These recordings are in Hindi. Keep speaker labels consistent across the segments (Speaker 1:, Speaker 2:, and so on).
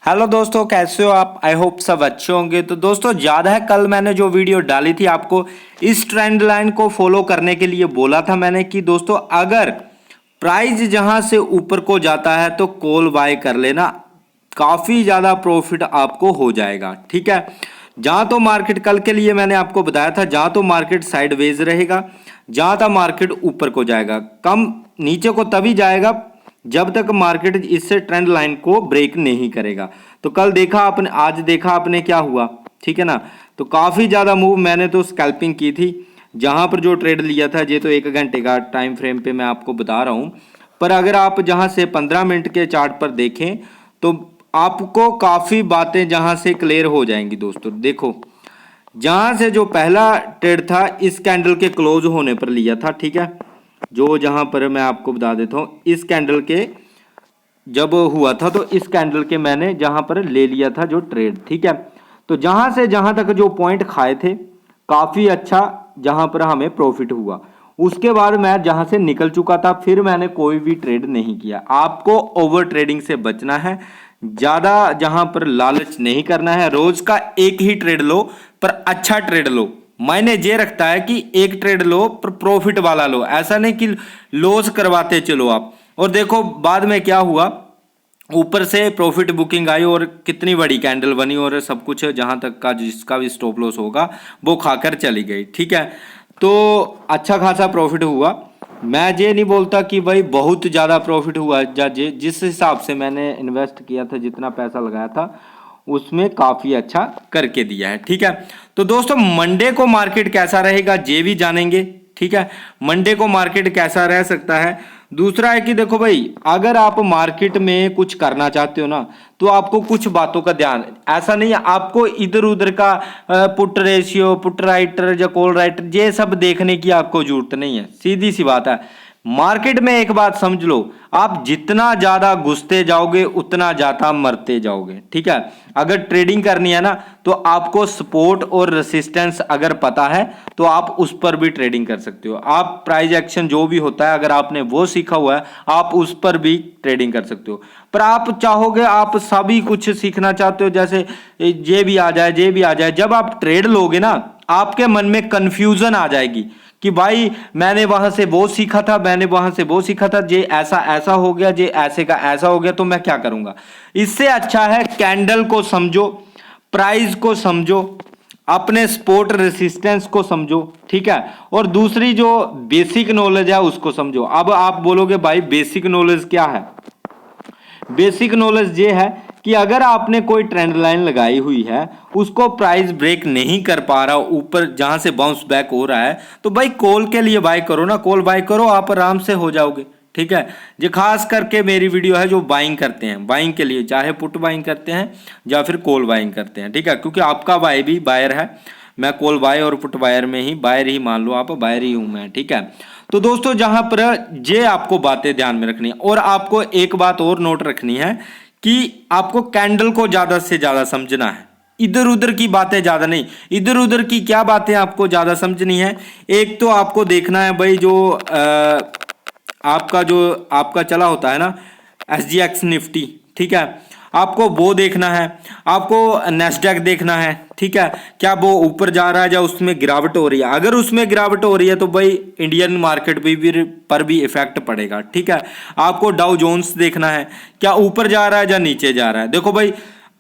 Speaker 1: हेलो दोस्तों, कैसे हो आप? आई होप सब अच्छे होंगे। तो दोस्तों ज़्यादा है, कल मैंने जो वीडियो डाली थी आपको इस ट्रेंड लाइन को फॉलो करने के लिए बोला था मैंने कि दोस्तों अगर प्राइस जहां से ऊपर को जाता है तो कॉल बाय कर लेना, काफ़ी ज़्यादा प्रॉफिट आपको हो जाएगा। ठीक है, जहां तो मार्केट कल के लिए मैंने आपको बताया था, जहां तो मार्केट साइडवेज रहेगा, जहां तक मार्केट ऊपर को जाएगा, कम नीचे को तभी जाएगा जब तक मार्केट इससे ट्रेंड लाइन को ब्रेक नहीं करेगा। तो कल देखा आपने, आज देखा आपने क्या हुआ, ठीक है ना। तो काफ़ी ज़्यादा मूव मैंने तो स्कैल्पिंग की थी, जहां पर जो ट्रेड लिया था, ये तो 1 घंटे का टाइम फ्रेम पे मैं आपको बता रहा हूं। पर अगर आप जहां से 15 मिनट के चार्ट पर देखें तो आपको काफ़ी बातें जहां से क्लियर हो जाएंगी। दोस्तों देखो, जहां से जो पहला ट्रेड था इस कैंडल के क्लोज होने पर लिया था, ठीक है, जो जहां पर मैं आपको बता देता हूं, इस कैंडल के जब हुआ था तो इस कैंडल के मैंने जहां पर ले लिया था जो ट्रेड, ठीक है। तो जहां से जहां तक जो पॉइंट खाए थे काफी अच्छा, जहां पर हमें प्रॉफिट हुआ, उसके बाद मैं जहां से निकल चुका था फिर मैंने कोई भी ट्रेड नहीं किया। आपको ओवर ट्रेडिंग से बचना है, ज्यादा जहां पर लालच नहीं करना है। रोज का एक ही ट्रेड लो पर अच्छा ट्रेड लो। मायने ये रखता है कि एक ट्रेड लो पर प्रॉफिट वाला लो, ऐसा नहीं कि लॉस करवाते चलो आप। और देखो बाद में क्या हुआ, ऊपर से प्रॉफिट बुकिंग आई और कितनी बड़ी कैंडल बनी और सब कुछ जहां तक का जिसका भी स्टॉप लॉस होगा वो खाकर चली गई, ठीक है। तो अच्छा खासा प्रॉफिट हुआ। मैं ये नहीं बोलता कि भाई बहुत ज़्यादा प्रॉफिट हुआ, जिस हिसाब से मैंने इन्वेस्ट किया था, जितना पैसा लगाया था उसमें काफ़ी अच्छा करके दिया है, ठीक है। तो दोस्तों मंडे को मार्केट कैसा रहेगा ये भी जानेंगे, ठीक है। मंडे को मार्केट कैसा रह सकता है। दूसरा है कि देखो भाई, अगर आप मार्केट में कुछ करना चाहते हो ना तो आपको कुछ बातों का ध्यान, ऐसा नहीं है आपको इधर उधर का पुट रेशियो, पुट राइटर या कॉल राइटर ये सब देखने की आपको जरूरत नहीं है। सीधी सी बात है, मार्केट में एक बात समझ लो, आप जितना ज्यादा घुसते जाओगे उतना ज्यादा मरते जाओगे, ठीक है। अगर ट्रेडिंग करनी है ना तो आपको सपोर्ट और रेसिस्टेंस अगर पता है तो आप उस पर भी ट्रेडिंग कर सकते हो। आप प्राइस एक्शन जो भी होता है अगर आपने वो सीखा हुआ है आप उस पर भी ट्रेडिंग कर सकते हो। पर आप चाहोगे, आप सभी कुछ सीखना चाहते हो, जैसे ये भी आ जाए ये भी आ जाए, जब आप ट्रेड लोगे ना आपके मन में कंफ्यूजन आ जाएगी कि भाई मैंने वहां से वो सीखा था, मैंने वहां से वो सीखा था, ये ऐसा ऐसा हो गया, ये ऐसे का ऐसा हो गया, तो मैं क्या करूंगा। इससे अच्छा है कैंडल को समझो, प्राइस को समझो, अपने सपोर्ट रेसिस्टेंस को समझो, ठीक है। और दूसरी जो बेसिक नॉलेज है उसको समझो। अब आप बोलोगे भाई बेसिक नॉलेज क्या है। बेसिक नॉलेज ये है कि अगर आपने कोई ट्रेंड लाइन लगाई हुई है, उसको प्राइस ब्रेक नहीं कर पा रहा, ऊपर जहां से बाउंस बैक हो रहा है, तो भाई कॉल के लिए बाय करो ना, कॉल बाय करो, आप आराम से हो जाओगे, ठीक है। ये खास करके मेरी वीडियो है जो बाइंग करते हैं, बाइंग के लिए, चाहे पुट बाइंग करते हैं या फिर कॉल बाइंग करते हैं, ठीक है। क्योंकि आपका भाई भी बायर है, मैं कॉल बाय और पुट बायर में ही, बायर ही मान लो आप, बायर ही हूं मैं, ठीक है। तो दोस्तों जहां पर ये आपको बातें ध्यान में रखनी है, और आपको एक बात और नोट रखनी है कि आपको कैंडल को ज्यादा से ज्यादा समझना है, इधर उधर की बातें ज्यादा नहीं। इधर उधर की क्या बातें आपको ज्यादा समझनी है, एक तो आपको देखना है भाई जो आपका चला होता है ना SGX निफ्टी, ठीक है, आपको वो देखना है, आपको नेस्डैक देखना है, ठीक है, क्या वो ऊपर जा रहा है या उसमें गिरावट हो रही है। अगर उसमें गिरावट हो रही है तो भाई इंडियन मार्केट पर भी इफेक्ट पड़ेगा, ठीक है। आपको डाउ जोन्स देखना है, क्या ऊपर जा रहा है या नीचे जा रहा है। देखो भाई,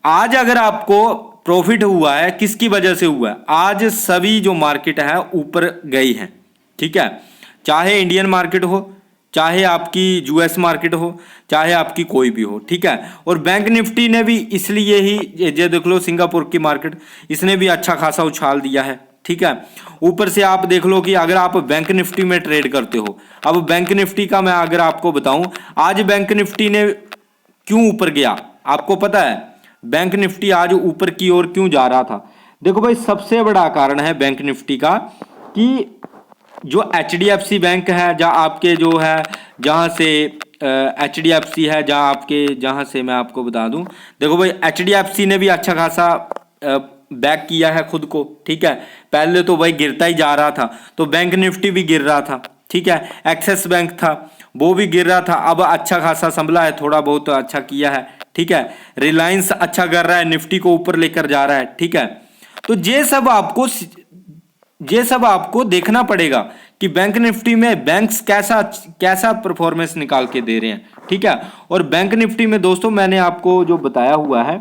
Speaker 1: आज अगर आपको प्रॉफिट हुआ है किसकी वजह से हुआ है, आज सभी जो मार्केट है ऊपर गई है, ठीक है, चाहे इंडियन मार्केट हो, चाहे आपकी US मार्केट हो, चाहे आपकी कोई भी हो, ठीक है। और बैंक निफ्टी ने भी इसलिए ही, ये देख लो सिंगापुर की मार्केट, इसने भी अच्छा खासा उछाल दिया है, ठीक है। ऊपर से आप देख लो कि अगर आप बैंक निफ्टी में ट्रेड करते हो, अब बैंक निफ्टी का मैं अगर आपको बताऊं, आज बैंक निफ्टी ने क्यों ऊपर गया आपको पता है। बैंक निफ्टी आज ऊपर की ओर क्यों जा रहा था, देखो भाई सबसे बड़ा कारण है बैंक निफ्टी का कि जो HDFC बैंक है, जहाँ आपके जो है, जहाँ से HDFC है, जहाँ आपके, जहाँ से मैं आपको बता दूं, देखो भाई HDFC ने भी अच्छा खासा बैक किया है खुद को, ठीक है। पहले तो भाई गिरता ही जा रहा था तो बैंक निफ्टी भी गिर रहा था, ठीक है। एक्सिस बैंक था वो भी गिर रहा था, अब अच्छा खासा संभला है, थोड़ा बहुत अच्छा किया है, ठीक है। रिलायंस अच्छा कर रहा है, निफ्टी को ऊपर लेकर जा रहा है, ठीक है। तो ये सब आपको देखना पड़ेगा कि बैंक निफ्टी में बैंक्स कैसा कैसा परफॉर्मेंस निकाल के दे रहे हैं, ठीक है। और बैंक निफ्टी में दोस्तों मैंने आपको जो बताया हुआ है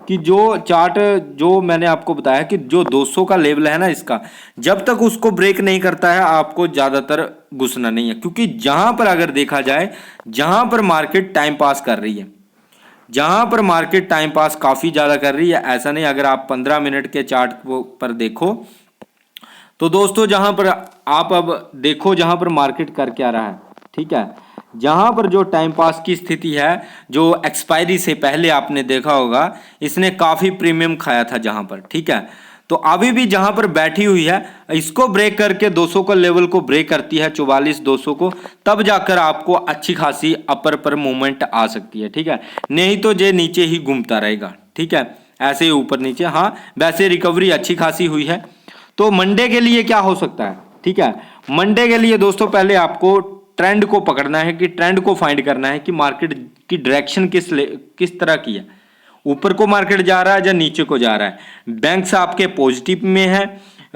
Speaker 1: कि जो चार्ट जो मैंने आपको बताया कि जो 200 का लेवल है ना, इसका जब तक उसको ब्रेक नहीं करता है आपको ज्यादातर घुसना नहीं है, क्योंकि जहां पर अगर देखा जाए, जहां पर मार्केट टाइम पास कर रही है, जहां पर मार्केट टाइम पास काफी ज्यादा कर रही है, ऐसा नहीं, अगर आप 15 मिनट के चार्ट पर देखो तो दोस्तों जहां पर आप अब देखो, जहां पर मार्केट कर क्या रहा है, ठीक है। जहां पर जो टाइम पास की स्थिति है, जो एक्सपायरी से पहले आपने देखा होगा, इसने काफी प्रीमियम खाया था जहां पर, ठीक है। तो अभी भी जहां पर बैठी हुई है, इसको ब्रेक करके 200 का लेवल को ब्रेक करती है, 44,200 को, तब जाकर आपको अच्छी खासी अपर पर मूवमेंट आ सकती है, ठीक है। नहीं तो ये नीचे ही घूमता रहेगा, ठीक है, ऐसे ही ऊपर नीचे। हाँ, वैसे रिकवरी अच्छी खासी हुई है। तो मंडे के लिए क्या हो सकता है, ठीक है। मंडे के लिए दोस्तों पहले आपको ट्रेंड को पकड़ना है, कि ट्रेंड को फाइंड करना है कि मार्केट की डायरेक्शन किस तरह की है, ऊपर को मार्केट जा रहा है या नीचे को जा रहा है। बैंक्स आपके पॉजिटिव में है,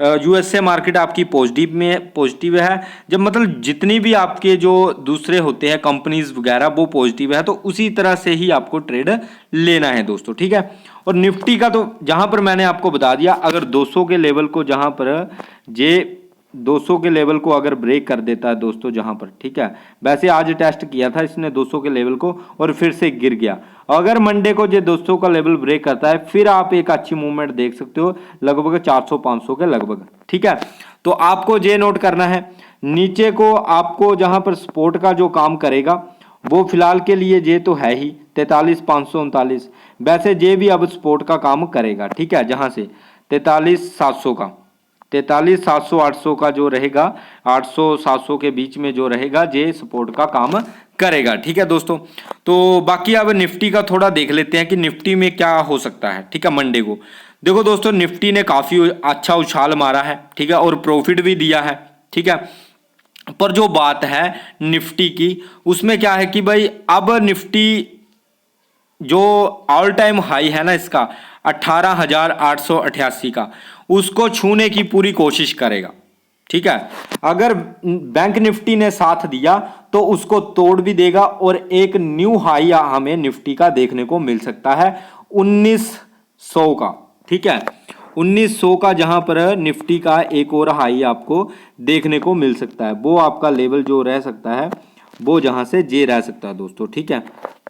Speaker 1: यूएसए मार्केट आपकी पॉजिटिव है, जब मतलब जितनी भी आपके जो दूसरे होते हैं कंपनीज वगैरह वो पॉजिटिव है, तो उसी तरह से ही आपको ट्रेड लेना है दोस्तों, ठीक है। और निफ्टी का तो जहां पर मैंने आपको बता दिया, अगर 200 के लेवल को जहां पर जे 200 के लेवल को अगर ब्रेक कर देता है दोस्तों जहां पर, ठीक है। वैसे आज टेस्ट किया था इसने 200 के लेवल को और फिर से गिर गया। अगर मंडे को ये 200 का लेवल ब्रेक करता है, फिर आप एक अच्छी मूवमेंट देख सकते हो, लगभग 400-500 के लगभग, ठीक है। तो आपको ये नोट करना है, नीचे को आपको जहां पर सपोर्ट का जो काम करेगा वो फिलहाल के लिए ये तो है ही 43,539, वैसे ये भी अब सपोर्ट का काम करेगा, ठीक है। जहां से 43,700 का, 43,700 800 का जो रहेगा, 800-700 के बीच में जो रहेगा, ये सपोर्ट का काम करेगा, ठीक है दोस्तों। तो बाकी अब निफ्टी का थोड़ा देख लेते हैं कि निफ्टी में क्या हो सकता है, ठीक है। मंडे को देखो दोस्तों, निफ्टी ने काफी अच्छा उछाल मारा है, ठीक है, और प्रॉफिट भी दिया है, ठीक है। पर जो बात है निफ्टी की, उसमें क्या है कि भाई अब निफ्टी जो ऑल टाइम हाई है ना इसका 18,888 का, उसको छूने की पूरी कोशिश करेगा, ठीक है। अगर बैंक निफ्टी ने साथ दिया तो उसको तोड़ भी देगा और एक न्यू हाई हमें निफ्टी का देखने को मिल सकता है 1900 का, ठीक है। 1900 का जहां पर निफ्टी का एक और हाई आपको देखने को मिल सकता है, वो आपका लेवल जो रह सकता है, वो जहां से जे रह सकता है दोस्तों, ठीक है।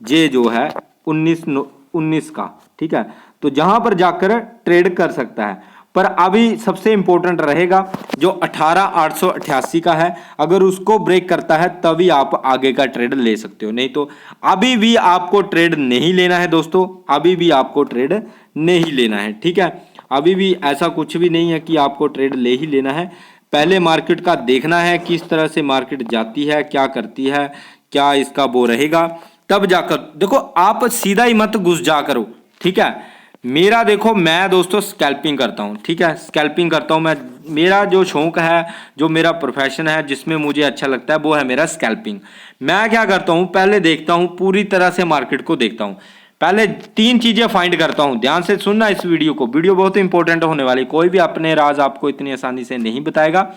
Speaker 1: जे जो है 19 का, ठीक है। तो जहां पर जाकर ट्रेड कर सकता है, पर अभी सबसे इंपॉर्टेंट रहेगा जो 18,888 का है, अगर उसको ब्रेक करता है तभी आप आगे का ट्रेड ले सकते हो, नहीं तो अभी भी आपको ट्रेड नहीं लेना है दोस्तों, अभी भी आपको ट्रेड नहीं लेना है, ठीक है। अभी भी ऐसा कुछ भी नहीं है कि आपको ट्रेड ले ही लेना है, पहले मार्केट का देखना है किस तरह से मार्केट जाती है, क्या करती है, क्या इसका वो रहेगा, तब जाकर देखो। आप सीधा ही मत घुस जा करो, ठीक है। मेरा देखो, मैं दोस्तों स्कैल्पिंग करता हूँ, ठीक है, स्कैल्पिंग करता हूँ मैं, मेरा जो शौक है, जो मेरा प्रोफेशन है, जिसमें मुझे अच्छा लगता है, वो है मेरा स्कैल्पिंग। मैं क्या करता हूँ, पहले देखता हूँ, पूरी तरह से मार्केट को देखता हूँ, पहले 3 चीजें फाइंड करता हूं। ध्यान से सुनना इस वीडियो को, वीडियो बहुत इंपॉर्टेंट होने वाली, कोई भी अपने राज आपको इतनी आसानी से नहीं बताएगा।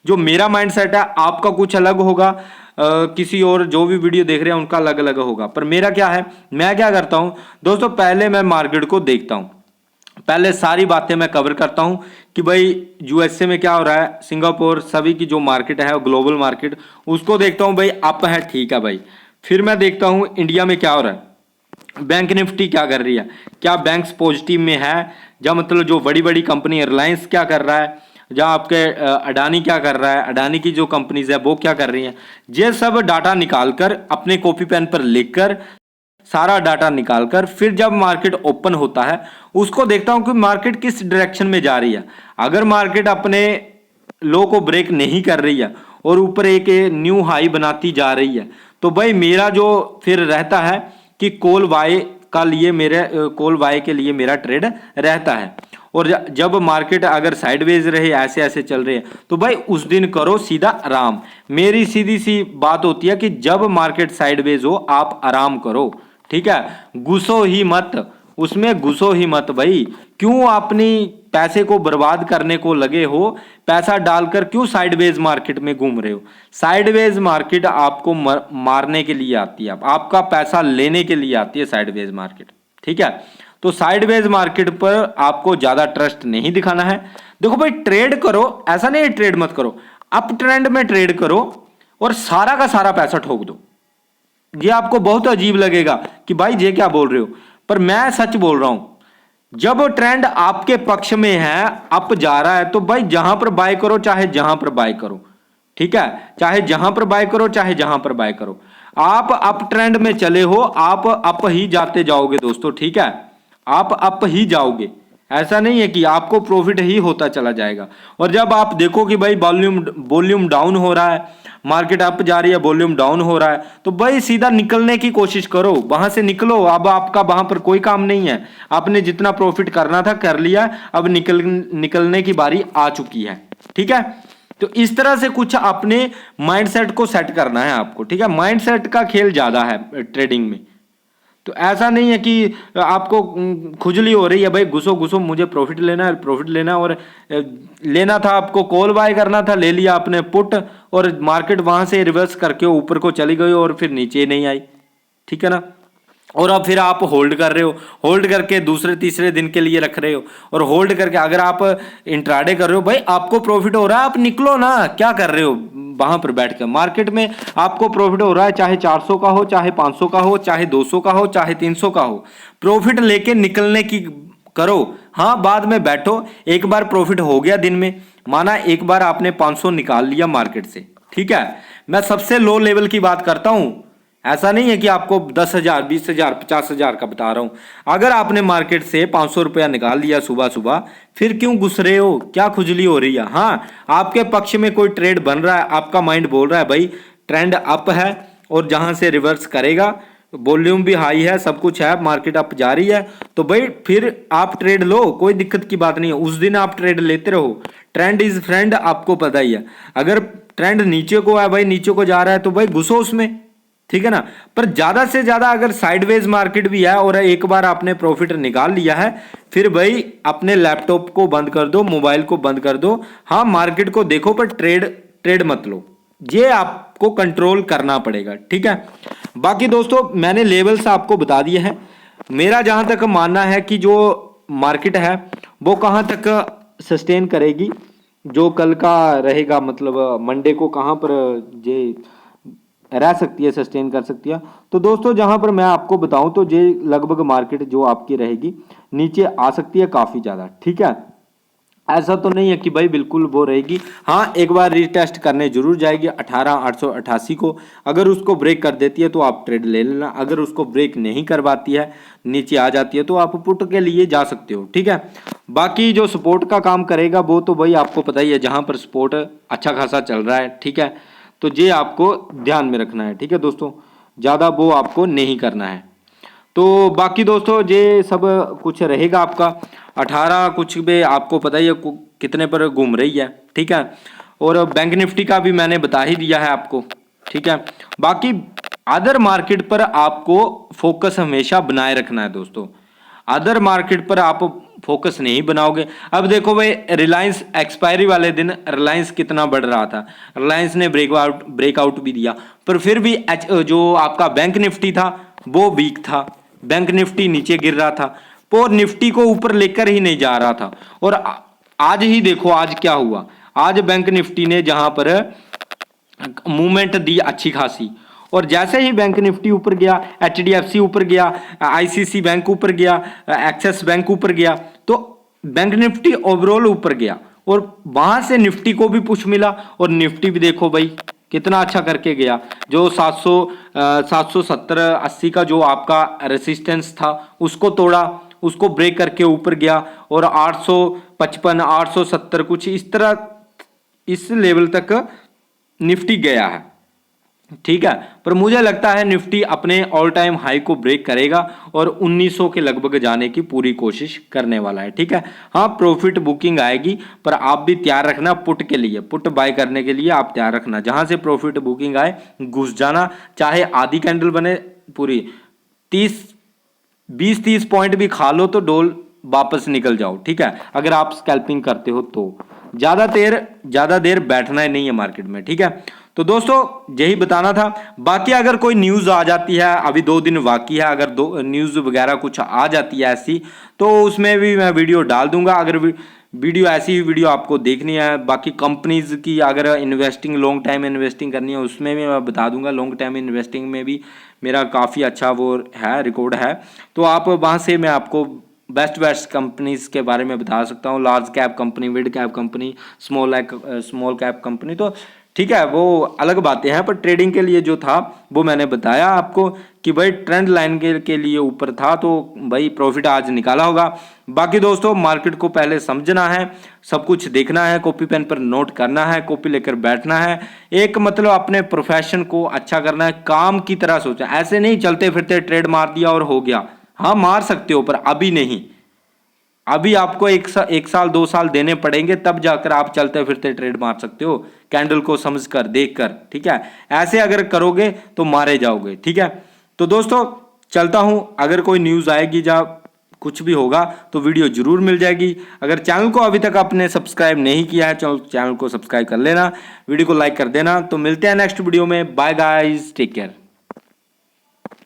Speaker 1: जो मेरा माइंडसेट है, आपका कुछ अलग होगा, किसी और जो भी वीडियो देख रहे हैं उनका अलग अलग होगा, पर मेरा क्या है, मैं क्या करता हूं दोस्तों, पहले मैं मार्केट को देखता हूं, पहले सारी बातें मैं कवर करता हूं कि भाई यूएसए में क्या हो रहा है, सिंगापुर, सभी की जो मार्केट है ग्लोबल मार्केट, उसको देखता हूं, भाई अप है, ठीक है भाई। फिर मैं देखता हूं इंडिया में क्या हो रहा है, बैंक निफ्टी क्या कर रही है, क्या बैंक्स पॉजिटिव में है, या मतलब जो बड़ी बड़ी कंपनी रिलायंस क्या कर रहा है, जहाँ आपके अडानी क्या कर रहा है, अडानी की जो कंपनीज है वो क्या कर रही हैं, ये सब डाटा निकालकर अपने कॉपी पेन पर लिखकर, सारा डाटा निकालकर, फिर जब मार्केट ओपन होता है उसको देखता हूं कि मार्केट किस डायरेक्शन में जा रही है। अगर मार्केट अपने लो को ब्रेक नहीं कर रही है और ऊपर एक न्यू हाई बनाती जा रही है, तो भाई मेरा जो फिर रहता है कि कॉल बाय के लिए मेरा ट्रेड रहता है। और जब मार्केट अगर साइडवेज रहे, ऐसे ऐसे चल रहे हैं, तो भाई उस दिन करो सीधा आराम। मेरी सीधी सी बात होती है कि जब मार्केट साइडवेज हो आप आराम करो, ठीक है, घुसो ही मत उसमें, घुसो ही मत भाई। क्यों अपनी पैसे को बर्बाद करने को लगे हो, पैसा डालकर क्यों साइडवेज मार्केट में घूम रहे हो? साइडवेज मार्केट आपको मारने के लिए आती है, आपका पैसा लेने के लिए आती है साइडवेज मार्केट, ठीक है। तो साइडवेज मार्केट पर आपको ज्यादा ट्रस्ट नहीं दिखाना है। देखो भाई ट्रेड करो, ऐसा नहीं है ट्रेड मत करो, अप ट्रेंड में ट्रेड करो और सारा का सारा पैसा ठोक दो। ये आपको बहुत अजीब लगेगा कि भाई ये क्या बोल रहे हो, पर मैं सच बोल रहा हूं। जब ट्रेंड आपके पक्ष में है, अप जा रहा है, तो भाई जहां पर बाय करो, चाहे जहां पर बाय करो, ठीक है, चाहे जहां पर बाय करो, चाहे जहां पर बाय करो। आप अप ट्रेंड में चले हो, आप अप ही जाते जाओगे दोस्तों, ठीक है, आप अप ही जाओगे। ऐसा नहीं है कि आपको प्रॉफिट ही होता चला जाएगा। और जब आप देखो कि भाई वॉल्यूम डाउन हो रहा है, मार्केट अप जा रही है, वॉल्यूम डाउन हो रहा है, तो भाई सीधा निकलने की कोशिश करो, वहां से निकलो। अब आपका वहां पर कोई काम नहीं है, आपने जितना प्रॉफिट करना था कर लिया, अब निकलने की बारी आ चुकी है, ठीक है। तो इस तरह से कुछ अपने माइंडसेट को सेट करना है आपको, ठीक है। माइंडसेट का खेल ज्यादा है ट्रेडिंग में। तो ऐसा नहीं है कि आपको खुजली हो रही है भाई घुसो घुसो, मुझे प्रॉफिट लेना है, प्रॉफिट लेना, और लेना था आपको, कॉल बाय करना था, ले लिया आपने पुट, और मार्केट वहां से रिवर्स करके ऊपर को चली गई और फिर नीचे नहीं आई, ठीक है ना। और अब फिर आप होल्ड कर रहे हो, होल्ड करके दूसरे तीसरे दिन के लिए रख रहे हो, और होल्ड करके अगर आप इंट्राडे कर रहे हो, भाई आपको प्रॉफिट हो रहा है, आप निकलो ना, क्या कर रहे हो वहां पर बैठ कर? मार्केट में आपको प्रॉफिट हो रहा है, चाहे 400 का हो, चाहे 500 का हो, चाहे 200 का हो, चाहे 300 का हो, प्रॉफिट लेके निकलने की करो। हाँ, बाद में बैठो, एक बार प्रॉफिट हो गया दिन में, माना एक बार आपने 500 निकाल लिया मार्केट से, ठीक है, मैं सबसे लो लेवल की बात करता हूं, ऐसा नहीं है कि आपको 10,000 20,000 50,000 का बता रहा हूं। अगर आपने मार्केट से 500 रुपया निकाल लिया सुबह सुबह, फिर क्यों घुस रहे हो, क्या खुजली हो रही है? हाँ, आपके पक्ष में कोई ट्रेड बन रहा है, आपका माइंड बोल रहा है भाई ट्रेंड अप है और जहां से रिवर्स करेगा, वॉल्यूम भी हाई है, सब कुछ है, मार्केट अप जा रही है, तो भाई फिर आप ट्रेड लो, कोई दिक्कत की बात नहीं है, उस दिन आप ट्रेड लेते रहो। ट्रेंड इज फ्रेंड, आपको पता ही है। अगर ट्रेंड नीचे को है भाई, नीचे को जा रहा है, तो भाई घुसो उसमें, ठीक है ना। पर ज्यादा से ज्यादा अगर साइडवेज मार्केट भी है और एक बार आपने प्रॉफिट निकाल लिया है, फिर भाई अपने लैपटॉप को बंद कर दो, मोबाइल को बंद कर दो। हाँ, मार्केट को देखो पर ट्रेड मत लो, ये आपको कंट्रोल करना पड़ेगा, ठीक है। बाकी दोस्तों मैंने लेवल्स आपको बता दिए हैं। मेरा जहां तक मानना है कि जो मार्केट है वो कहां तक सस्टेन करेगी, जो कल का रहेगा, मतलब मंडे को कहां पर ये रह सकती है, सस्टेन कर सकती है। तो दोस्तों जहां पर मैं आपको बताऊं तो ये लगभग मार्केट जो आपकी रहेगी नीचे आ सकती है काफी ज्यादा, ठीक है। ऐसा तो नहीं है कि भाई बिल्कुल वो रहेगी, हाँ एक बार रीटेस्ट करने जरूर जाएगी 18,888 को। अगर उसको ब्रेक कर देती है तो आप ट्रेड ले लेना, अगर उसको ब्रेक नहीं करवाती है, नीचे आ जाती है, तो आप पुट के लिए जा सकते हो, ठीक है। बाकी जो सपोर्ट का काम करेगा वो तो भाई आपको पता ही है, जहां पर सपोर्ट अच्छा खासा चल रहा है, ठीक है, तो ये आपको ध्यान में रखना है, ठीक है दोस्तों, ज़्यादा वो आपको नहीं करना है। तो बाकी दोस्तों ये सब कुछ रहेगा आपका 18 कुछ भी, आपको पता ही है कितने पर घूम रही है, ठीक है। और बैंक निफ्टी का भी मैंने बता ही दिया है आपको, ठीक है। बाकी अदर मार्केट पर आपको फोकस हमेशा बनाए रखना है दोस्तों। अदर मार्केट पर आप फोकस नहीं बनाओगे, अब देखो भाई रिलायंस एक्सपायरी वाले दिन रिलायंस कितना बढ़ रहा था, रिलायंस ने ब्रेकआउट भी दिया, पर फिर भी जो आपका बैंक निफ्टी था वो वीक था, बैंक निफ्टी नीचे गिर रहा था, और निफ्टी को ऊपर लेकर ही नहीं जा रहा था। और आज ही देखो आज क्या हुआ, आज बैंक निफ्टी ने जहां पर मूवमेंट दी अच्छी खासी, और जैसे ही बैंक निफ्टी ऊपर गया, HDFC ऊपर गया, ICC बैंक ऊपर गया, एक्सिस बैंक ऊपर गया, तो बैंक निफ्टी ओवरऑल ऊपर गया, और वहां से निफ्टी को भी पुश मिला, और निफ्टी भी देखो भाई कितना अच्छा करके गया। जो 770 80 का जो आपका रेसिस्टेंस था उसको तोड़ा, उसको ब्रेक करके ऊपर गया, और 855 870 कुछ इस तरह इस लेवल तक निफ्टी गया है। ठीक है, पर मुझे लगता है निफ्टी अपने ऑल टाइम हाई को ब्रेक करेगा और 1900 के लगभग जाने की पूरी कोशिश करने वाला है। ठीक है, हाँ प्रॉफिट बुकिंग आएगी, पर आप भी तैयार रखना पुट के लिए, पुट बाय करने के लिए आप तैयार रखना। जहां से प्रॉफिट बुकिंग आए घुस जाना, चाहे आधी कैंडल बने पूरी 20-30 पॉइंट भी खा लो तो डोल वापस निकल जाओ। ठीक है, अगर आप स्कैल्पिंग करते हो तो ज्यादा देर बैठना ही नहीं है मार्केट में। ठीक है, तो दोस्तों यही बताना था। बाकी अगर कोई न्यूज आ जाती है, अभी 2 दिन बाकी है, अगर दो न्यूज वगैरह कुछ आ जाती है ऐसी, तो उसमें भी मैं वीडियो डाल दूंगा। अगर वीडियो ऐसी ही वीडियो आपको देखनी है, बाकी कंपनीज की अगर इन्वेस्टिंग लॉन्ग टाइम इन्वेस्टिंग करनी है उसमें भी मैं बता दूंगा। लॉन्ग टाइम इन्वेस्टिंग में भी मेरा काफ़ी अच्छा वो है, रिकॉर्ड है, तो आप वहाँ से मैं आपको बेस्ट कंपनीज के बारे में बता सकता हूँ। Large cap company, mid cap company, small cap company, तो ठीक है वो अलग बातें हैं, पर ट्रेडिंग के लिए जो था वो मैंने बताया आपको कि भाई ट्रेंड लाइन के लिए ऊपर था, तो भाई प्रॉफिट आज निकाला होगा। बाकी दोस्तों मार्केट को पहले समझना है, सब कुछ देखना है, कॉपी पेन पर नोट करना है, कॉपी लेकर बैठना है, एक मतलब अपने प्रोफेशन को अच्छा करना है, काम की तरह सोचना। ऐसे नहीं चलते फिरते ट्रेड मार दिया और हो गया। हाँ मार सकते हो पर अभी नहीं, अभी आपको एक साल 2 साल देने पड़ेंगे, तब जाकर आप चलते फिरते ट्रेड मार सकते हो, कैंडल को समझकर देखकर। ठीक है, ऐसे अगर करोगे तो मारे जाओगे। ठीक है, तो दोस्तों चलता हूं, अगर कोई न्यूज आएगी या कुछ भी होगा तो वीडियो जरूर मिल जाएगी। अगर चैनल को अभी तक आपने सब्सक्राइब नहीं किया है, चैनल को सब्सक्राइब कर लेना, वीडियो को लाइक कर देना। तो मिलते हैं नेक्स्ट वीडियो में, बाय गाइस, टेक केयर।